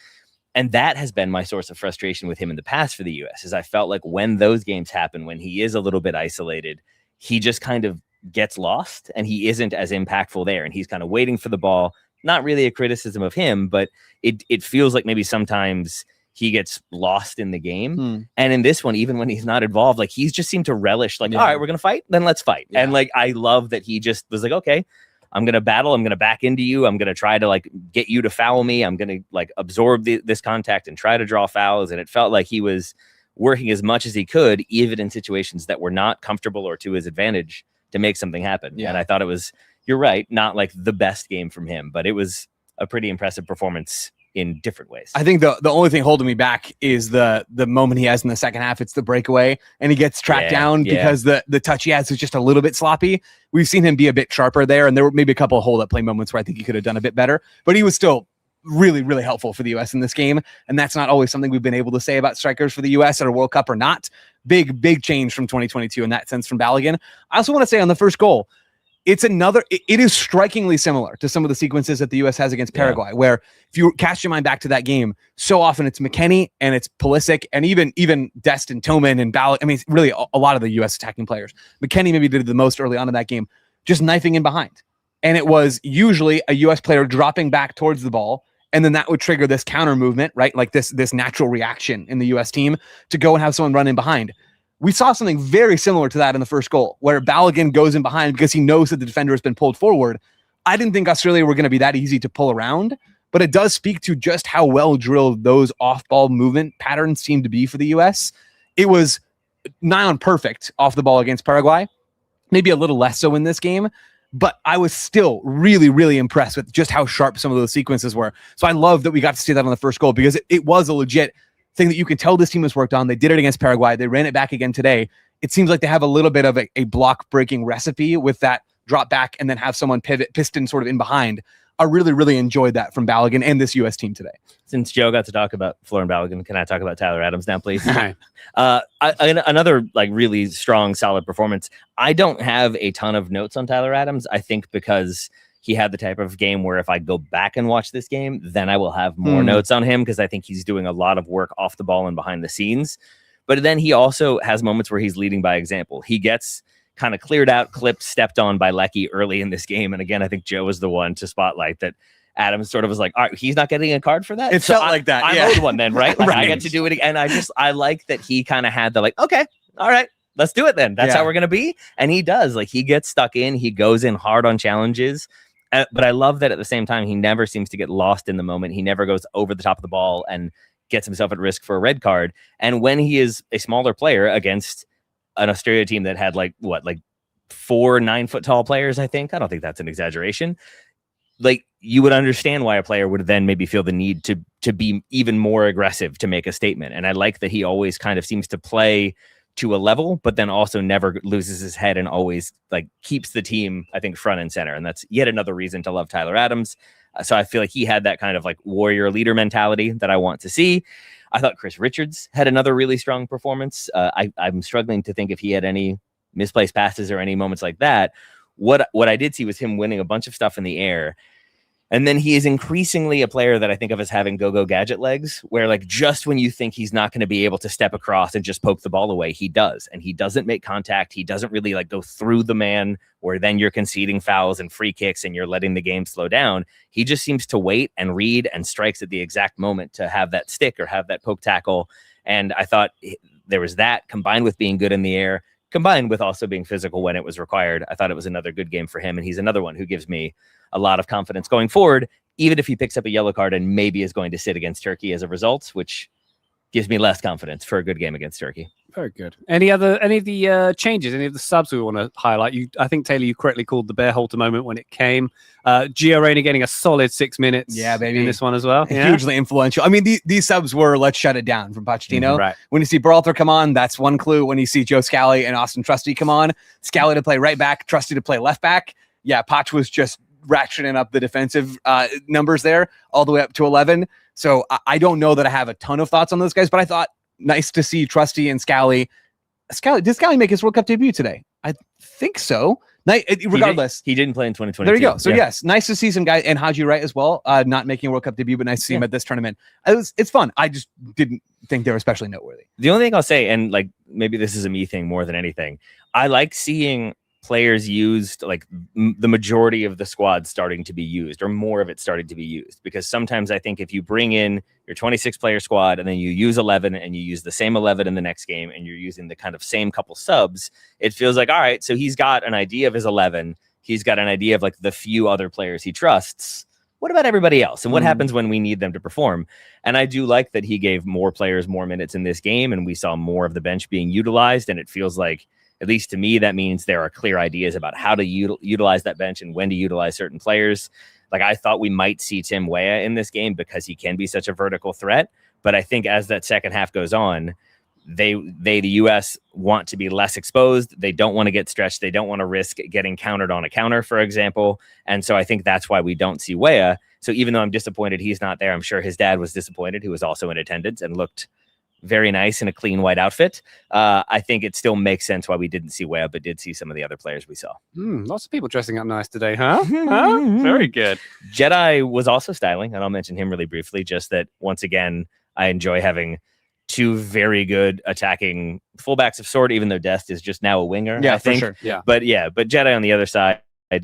And that has been my source of frustration with him in the past for the U.S. is I felt like when those games happen, when he is a little bit isolated, he just kind of gets lost and he isn't as impactful there. And he's kind of waiting for the ball. Not really a criticism of him, but it feels like maybe sometimes he gets lost in the game. And in this one, even when he's not involved, like he's just seemed to relish like, all right, we're going to fight, then let's fight. And like, I love that he just was like, okay, I'm going to battle. I'm going to back into you. I'm going to try to like get you to foul me. I'm going to like absorb this contact and try to draw fouls. And it felt like he was working as much as he could, even in situations that were not comfortable or to his advantage to make something happen. And I thought it was, you're right, not like the best game from him, but it was a pretty impressive performance in different ways. I think the only thing holding me back is the moment he has in the second half. It's the breakaway and he gets tracked down because the touch he has is just a little bit sloppy. We've seen him be a bit sharper there, and there were maybe a couple of hold-up play moments where I think he could have done a bit better, but he was still really, really helpful for the U.S. in this game, and that's not always something we've been able to say about strikers for the U.S. at a World Cup or not. Big change from 2022 in that sense from Balogun. I also want to say on the first goal, it is strikingly similar to some of the sequences that the U.S. has against Paraguay, where if you cast your mind back to that game, so often it's McKennie and it's Pulisic and even Dest and Tillman and Balogun. I mean, really a lot of the U.S. attacking players. McKennie maybe did the most early on in that game, just knifing in behind. And it was usually a U.S. player dropping back towards the ball, and then that would trigger this counter movement, right? Like this natural reaction in the U.S. team to go and have someone run in behind. We saw something very similar to that in the first goal, where Balogun goes in behind because he knows that the defender has been pulled forward. I didn't think Australia were going to be that easy to pull around, but it does speak to just how well drilled those off-ball movement patterns seem to be for the U.S. It was nigh on perfect off the ball against Paraguay, maybe a little less so in this game, but I was still really, really impressed with just how sharp some of those sequences were. So I love that we got to see that on the first goal because it was a legit thing that you can tell this team has worked on. They did it against Paraguay. They ran it back again today. It seems like they have a little bit of a block breaking recipe with that drop back and then have someone pivot piston sort of in behind. I really, really enjoyed that from Balogun and this U.S. team today. Since Joe got to talk about Folarin Balogun, can I talk about Tyler Adams now, please? Another like really strong, solid performance. I don't have a ton of notes on Tyler Adams. I think because he had the type of game where if I go back and watch this game, then I will have more notes on him because I think he's doing a lot of work off the ball and behind the scenes. But then he also has moments where he's leading by example. He gets kind of cleared out, clipped, stepped on by Lecky early in this game. And again, I think Joe was the one to spotlight that. Adams sort of was like, all right, he's not getting a card for that. It felt like that. I'm owed one then, right? Like, I get to do it again. And I like that he kind of had the like, okay, all right, let's do it then. That's how we're going to be. And he does. Like, he gets stuck in. He goes in hard on challenges. But I love that at the same time, he never seems to get lost in the moment. He never goes over the top of the ball and gets himself at risk for a red card. And when he is a smaller player against an Australia team that had like 4 9-foot tall players, I think. I don't think that's an exaggeration. Like, you would understand why a player would then maybe feel the need to be even more aggressive to make a statement. And I like that he always kind of seems to play to a level, but then also never loses his head and always like keeps the team, I think, front and center. And that's yet another reason to love Tyler Adams. So I feel like he had that kind of like warrior leader mentality that I want to see. I thought Chris Richards had another really strong performance. I'm struggling to think if he had any misplaced passes or any moments like that. What I did see was him winning a bunch of stuff in the air. And then he is increasingly a player that I think of as having go-go gadget legs, where like just when you think he's not going to be able to step across and just poke the ball away, he does. And he doesn't make contact. He doesn't really like go through the man where then you're conceding fouls and free kicks and you're letting the game slow down. He just seems to wait and read and strikes at the exact moment to have that stick or have that poke tackle. And I thought there was that combined with being good in the air, combined with also being physical when it was required. I thought it was another good game for him. And he's another one who gives me a lot of confidence going forward, even if he picks up a yellow card and maybe is going to sit against Turkey as a result, which gives me less confidence for a good game against Turkey. Very good. Any of the changes, any of the subs we want to highlight? I think, Taylor, you correctly called the bear halter moment when it came. Gio Reyna getting a solid 6 minutes in this one as well. Yeah. Hugely influential. I mean, these subs were let's shut it down from Pochettino. Right. When you see Berhalter come on, that's one clue. When you see Joe Scally and Austin Trusty come on, Scally to play right back, Trusty to play left back. Yeah, Poch was just ratcheting up the defensive numbers there all the way up to 11. So I don't know that I have a ton of thoughts on those guys, but I thought nice to see Trusty and Scally. Did Scally make his World Cup debut today? I think so. Regardless, he didn't play in 2022. There you go. So yes, nice to see some guys, and Haji Wright as well, not making a World Cup debut, but nice to see him at this tournament. It's fun. I just didn't think they were especially noteworthy. The only thing I'll say, and like maybe this is a me thing more than anything, I like seeing players used, like the majority of the squad starting to be used, or more of it starting to be used, because sometimes I think if you bring in your 26 player squad and then you use 11 and you use the same 11 in the next game and you're using the kind of same couple subs, it feels like, all right, so he's got an idea of his 11. He's got an idea of like the few other players he trusts. What about everybody else? And what happens when we need them to perform? And I do like that he gave more players more minutes in this game, and we saw more of the bench being utilized. And it feels like, at least to me, that means there are clear ideas about how to utilize that bench and when to utilize certain players. Like I thought we might see Tim Weah in this game because he can be such a vertical threat. But I think as that second half goes on, the U.S. want to be less exposed. They don't want to get stretched. They don't want to risk getting countered on a counter, for example. And so I think that's why we don't see Weah. So even though I'm disappointed he's not there, I'm sure his dad was disappointed, who was also in attendance and looked very nice in a clean white outfit. I think it still makes sense why we didn't see Webb, but did see some of the other players we saw. Lots of people dressing up nice today, huh? Very good. Jedi was also styling, and I'll mention him really briefly, just that once again, I enjoy having two very good attacking fullbacks of sort, even though Dest is just now a winger. Yeah, I think. for sure. But Jedi on the other side,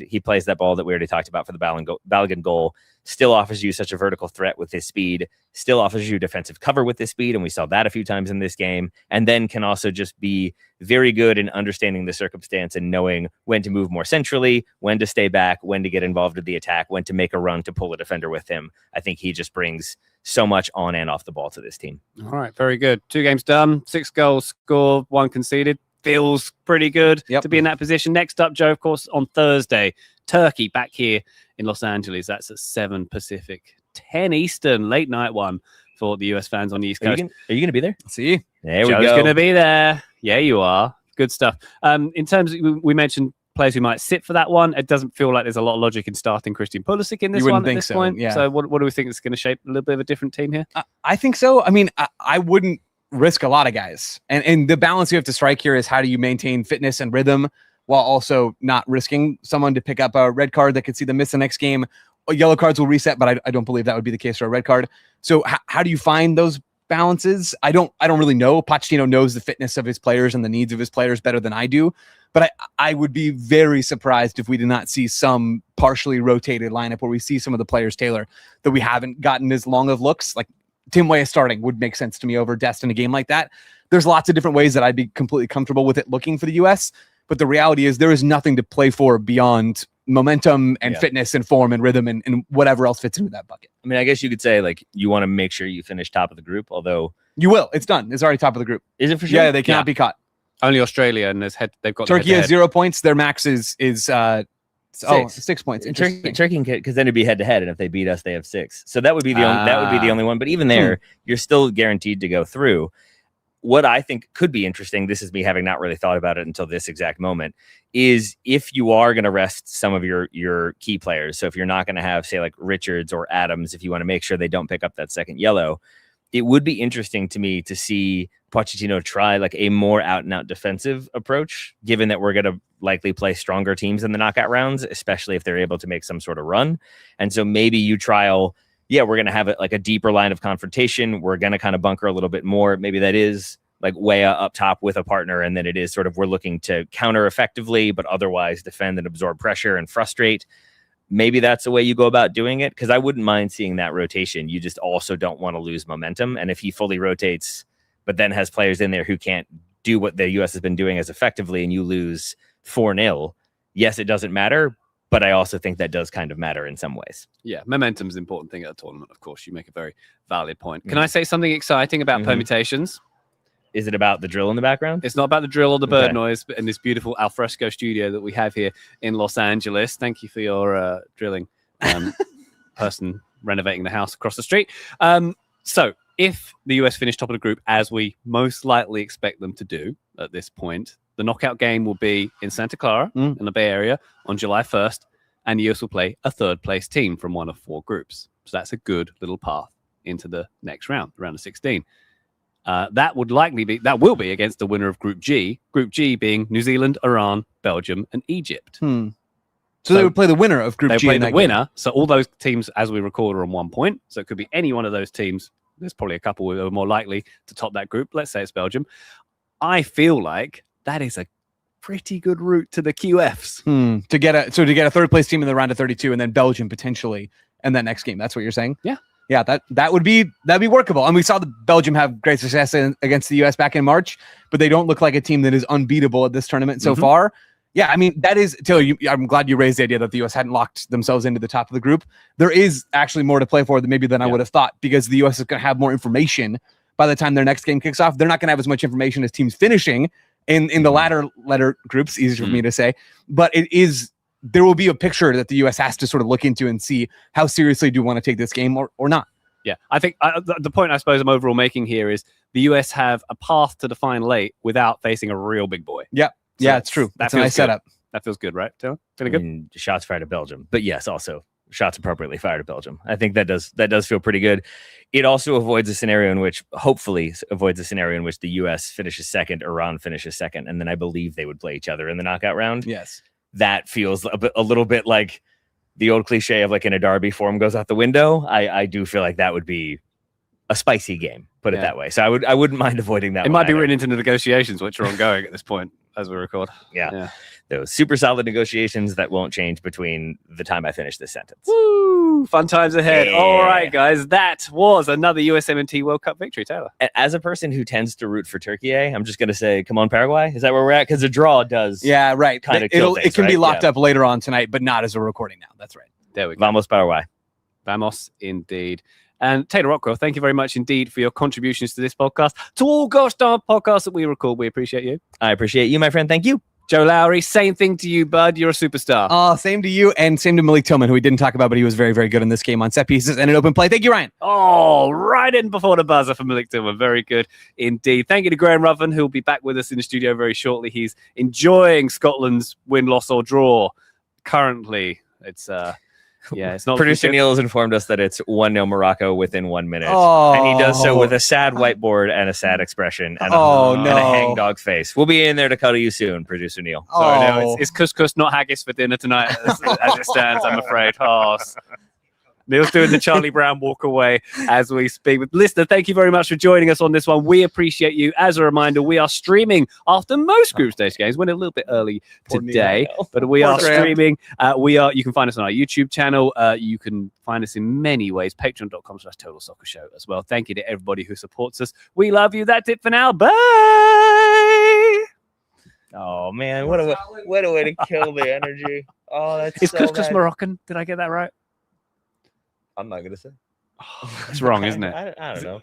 he plays that ball that we already talked about for the Balogun goal, still offers you such a vertical threat with his speed, still offers you defensive cover with his speed, and we saw that a few times in this game, and then can also just be very good in understanding the circumstance and knowing when to move more centrally, when to stay back, when to get involved in the attack, when to make a run to pull a defender with him. I think he just brings so much on and off the ball to this team. All right, very good. 2 games done, 6 goals scored, 1 conceded. Feels pretty good to be in that position. Next up, Joe, of course, on Thursday, Turkey back here in Los Angeles. That's at 7 Pacific, 10 Eastern, late night one for the US fans on the East Coast. Are you going to be there? See, there Joe's we go. going to be there. Yeah, you are. Good stuff. In terms of, we mentioned players who might sit for that one. It doesn't feel like there's a lot of logic in starting Christian Pulisic in this one at this point. Yeah. So what do we think is going to shape a little bit of a different team here? I think so. I mean, I wouldn't risk a lot of guys, and the balance you have to strike here is how do you maintain fitness and rhythm while also not risking someone to pick up a red card that could see them miss the next game. Yellow cards will reset, but I don't believe that would be the case for a red card. So how do you find those balances? I don't really know. Pochettino knows the fitness of his players and the needs of his players better than I do, but I would be very surprised if we did not see some partially rotated lineup where we see some of the players, Taylor, that we haven't gotten as long of looks. Like Tim Weah starting would make sense to me over Dest in a game like that. There's lots of different ways that I'd be completely comfortable with it looking for the U.S., but the reality is there is nothing to play for beyond momentum and fitness and form and rhythm and whatever else fits into that bucket. I mean, I guess you could say, like, you want to make sure you finish top of the group, although... You will. It's done. It's already top of the group. Is it for sure? Yeah, they cannot be caught. Only Australia, and they've got Turkey has 0 points. Their max is 6 points. Turkey, because then it'd be head-to-head, and if they beat us, they have 6. So that would be the only one. But even there, you're still guaranteed to go through. What I think could be interesting, this is me having not really thought about it until this exact moment, is if you are going to rest some of your key players. So if you're not going to have, say, like Richards or Adams, if you want to make sure they don't pick up that second yellow, it would be interesting to me to see Pochettino try like a more out and out defensive approach, given that we're going to likely play stronger teams in the knockout rounds, especially if they're able to make some sort of run. And so maybe you trial, we're going to have like a deeper line of confrontation. We're going to kind of bunker a little bit more. Maybe that is like way up top with a partner. And then it is sort of, we're looking to counter effectively, but otherwise defend and absorb pressure and frustrate. Maybe that's the way you go about doing it, because I wouldn't mind seeing that rotation. You just also don't want to lose momentum. And if he fully rotates, but then has players in there who can't do what the U.S. has been doing as effectively, and you lose 4-0, yes, it doesn't matter, but I also think that does kind of matter in some ways. Yeah, momentum is an important thing at a tournament, of course. You make a very valid point. Can I say something exciting about permutations? Is it about the drill in the background? It's not about the drill or the bird noise, but in this beautiful alfresco studio that we have here in Los Angeles. Thank you for your drilling person renovating the house across the street. So if the US finish top of the group, as we most likely expect them to do at this point, the knockout game will be in Santa Clara in the Bay Area on July 1st, and the US will play a third place team from one of 4 groups. So that's a good little path into the next round of 16. That will be against the winner of Group G. Group G being New Zealand, Iran, Belgium, and Egypt. So they would play the winner of Group G. They play the winner. So all those teams, as we record, are on 1 point. So it could be any one of those teams. There's probably a couple who are more likely to top that group. Let's say it's Belgium. I feel like that is a pretty good route to the QFs. To get a third place team in the round of 32, and then Belgium potentially in that next game. That's what you're saying? Yeah, that'd be workable. And we saw the Belgium have great success against the US back in March, but they don't look like a team that is unbeatable at this tournament so far. Yeah, I mean, that is, Taylor, I'm glad you raised the idea that the US hadn't locked themselves into the top of the group. There is actually more to play for than I would have thought, because the US is going to have more information by the time their next game kicks off. They're not going to have as much information as teams finishing in the latter groups, easier for me to say, but there will be a picture that the U.S. has to sort of look into and see how seriously do you want to take this game or not. Yeah, I think the point I suppose I'm overall making here is the U.S. have a path to define late without facing a real big boy. Yeah, so it's true. That's a nice setup. That feels good, right, Taylor? Feeling good? I mean, shots fired at Belgium, but yes, also shots appropriately fired at Belgium. I think that does feel pretty good. It also hopefully avoids a scenario in which the U.S. finishes second, Iran finishes second, and then I believe they would play each other in the knockout round. Yes. That feels a little bit like the old cliche of like in a derby, form goes out the window. I do feel like that would be a spicy game, put it that way. So I wouldn't mind avoiding that. It might be written into the negotiations, which are ongoing at this point as we record. Yeah. Those super solid negotiations that won't change between the time I finish this sentence. Woo! Fun times ahead. Yeah. All right, guys. That was another USMNT World Cup victory, Taylor. As a person who tends to root for Turkey, I'm just going to say, come on, Paraguay. Is that where we're at? Because a draw does. Yeah, right. Kind of kill things, it can be locked up later on tonight, but not as we're recording now. That's right. There we go. Vamos, Paraguay. Vamos, indeed. And Taylor Rockwell, thank you very much indeed for your contributions to this podcast. To all gosh darn podcasts that we record, we appreciate you. I appreciate you, my friend. Thank you. Joe Lowery, same thing to you, bud. You're a superstar. Same to you, and same to Malik Tillman, who we didn't talk about, but he was very, very good in this game on set pieces and an open play. Thank you, Ryan. Oh, right in before the buzzer for Malik Tillman. Very good indeed. Thank you to Graham Ruffin, who will be back with us in the studio very shortly. He's enjoying Scotland's win, loss, or draw. Currently, it's not. Producer Neil has informed us that it's 1-0 Morocco within 1 minute. And he does so with a sad whiteboard and a sad expression and a hangdog face. We'll be in there to cuddle you soon, Producer Neil. Sorry, no, it's couscous, not haggis for dinner tonight as it stands, I'm afraid. Neil's doing the Charlie Brown walk away as we speak. Listener, thank you very much for joining us on this one. We appreciate you. As a reminder, we are streaming after most group stage games. Went a little bit early today, but we are streaming. You can find us on our YouTube channel. You can find us in many ways. Patreon.com/Total Soccer Show as well. Thank you to everybody who supports us. We love you. That's it for now. Bye. Oh man, what a way to kill the energy. Oh, that's so couscous bad. Moroccan. Did I get that right? I'm not going to say. It's wrong, isn't it? I don't know.